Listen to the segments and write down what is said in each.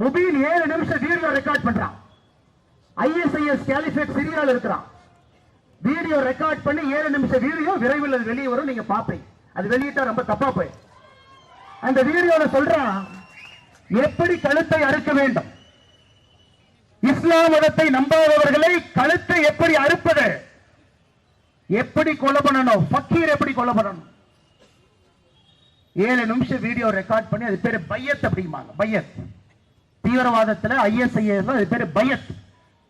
முபீன் 7 நிமிஷம் video record பண்றான். ISIS caliphate சிரியால இருக்கிறான். வீடியோ ரெக்கார்ட் பண்ணி 7 நிமிஷம் வீடியோ விரைவில் வெளியே வரும், நீங்க பாப்பீங்க. அது வெளியிட்டா ரொம்ப தப்பா போய். அந்த வீடியோல சொல்றான் எப்படி கழுத்தை அறுக்க வேண்டும், இஸ்லாம் மதத்தை நம்பாதவர்களை கழுத்தை எப்படி அறுப்பது, எப்படி கொலை பண்ணணும், ஃபக்கீர் எப்படி கொலை பண்ணணும். 7 நிமிஷம் வீடியோ ரெக்கார்ட் பண்ணி, அது பேரு பையத் அப்படிம்பாங்க. பையத் தீவிரவாதத்துல ISIS அது பேரு பையத்.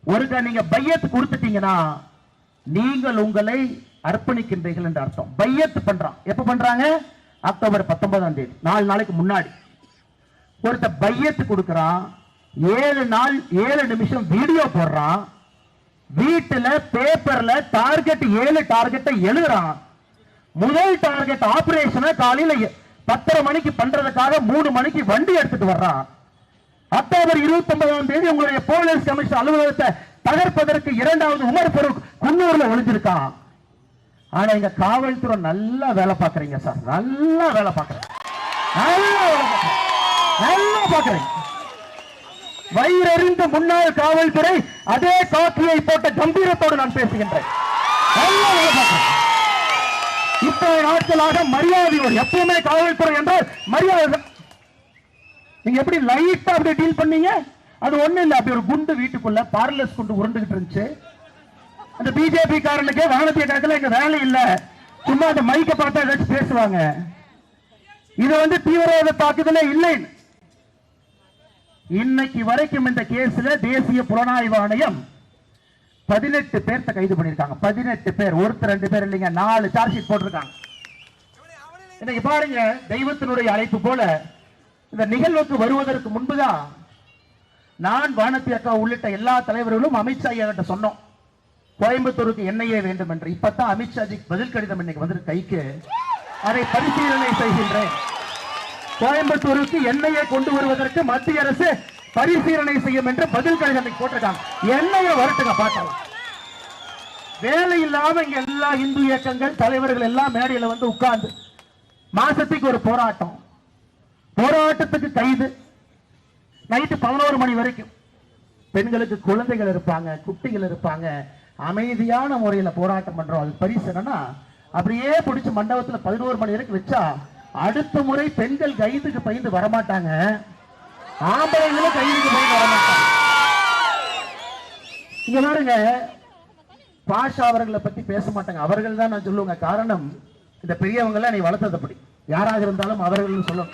ஒருக்கா நீங்க பையத் கொடுத்துட்டீங்கன்னா நீங்கள் உங்களை அர்ப்பணிக்கின்றீர்கள் என்று அர்த்தம். பையத் பண்றான். எப்ப பண்றாங்க? அக்டோபர் 19ஆம் தேதி, 4 நாளைக்கு முன்னாடி ஒருத்த பையத்து கொடுக்கிறான். 7 நாள் 7 நிமிஷம் வீடியோ போடுறான். வீட்டுல பேப்பர்ல டார்கெட் 7 டார்கெட்டை எழுதுறான். முதல் டார்கெட் ஆபரேஷனை காலையில 10:30 மணிக்கு பண்றதுக்காக 3 மணிக்கு வண்டி எடுத்துட்டு வர்றான். அக்டோபர் 29ஆம் தேதி உங்களுடைய போலீஸ் கமிஷனர் அலுவலகத்தை தகர்ப்பதற்கு 2வது உமர் ஃபரூக் குன்னூர்ல ஒளிஞ்சிருக்கான். ஆனா எங்க காவல்துறை நல்லா வேலை பார்க்கறீங்க சார், நல்லா வேலை பார்க்கறீங்க, நல்லா பார்க்கறீங்க. வயிறறிந்த முன்னாள் காவல்துறை அதே காக்கியை போட்ட கம்பீரத்தோடு நான் பேசுகின்றேன். இத்தனை நாட்களாக மரியாதையோடு, எப்பவுமே காவல்துறை என்றால் மரியாதை. நீங்க எப்படி லைட்டா அப்படி டீல் பண்ணீங்க? அது ஒண்ணு இல்ல, அப்படி ஒரு குண்டு வீட்டுக்குள்ள பார்லஸ் குண்டு உருண்டுகிட்டு இருந்துச்சு. அந்த பிஜேபி காரனுக்கு வானத்திய கணக்கில் எங்க வேலை இல்ல, சும்மா அந்த மைக்க பார்த்தா ஏதாச்சும் பேசுவாங்க. இது தீவிரவாத தாக்குதலே இல்லை. இன்னைக்கு வரைக்கும் இந்த கேஸ்ல தேசிய புலனாய்வு ஆணையம் 18 பேர்த்த கைது பண்ணிருக்காங்க. 18 பேர், ஒருத்தர் 2 பேர் இல்லைங்க, 4 சார்ஜ் ஷீட் போட்டிருக்காங்க. இன்னைக்கு பாருங்க, தெய்வத்தினுடைய அழைப்பு போல இந்த நிகழ்வுக்கு வருவதற்கு முன்புதான் நான், வானதி அக்கா உள்ளிட்ட எல்லா தலைவர்களும் அமித்ஷா கிட்ட சொன்னோம், கோயம்புத்தூருக்கு NIA வேண்டும் என்று. இப்பதான் அமித்ஷாஜி பதில் கடிதம் இன்னைக்கு வந்து கைக்கு, அதை பரிசீலனை செய்கின்றேன். கோயம்புத்தூருக்கு NIA கொண்டு வருவதற்கு மத்திய அரசு பரிசீலனை செய்யும் என்று பதில் கடிதம் போட்டிருக்காங்க. NIA வரட்டுங்க பார்க்கலாம். வேலை இல்லாம இங்க எல்லா இந்து இயக்கங்கள் தலைவர்கள் எல்லாம் மேடையில உட்கார்ந்து மாசத்துக்கு ஒரு போராட்டம், போராட்டத்துக்கு கைது. நைட்டு 11 மணி வரைக்கும் பெண்களுக்கு குழந்தைகள் இருப்பாங்க, குட்டிகள் இருப்பாங்க, அமைதியான முறையில் போராட்டம் பண்றோம். அது பரிசு என்னன்னா, அப்படியே பிடிச்ச மண்டபத்தில் 11 மணி வரைக்கும் வச்சா அடுத்த முறை பெண்கள் கைதுக்கு பயந்து வரமாட்டாங்க, ஆம்பளைங்களும் கைதுக்கு பயந்து வரமாட்டாங்க. இங்க பாருங்க, பாஷா அவர்களை பத்தி பேச மாட்டாங்க, அவர்கள் தான் நான் சொல்லுவாங்க. காரணம், இந்த பெரியவங்க எல்லாம் நீ வளர்த்தது அப்படி, யாராக இருந்தாலும் அவர்கள் சொல்லணும்.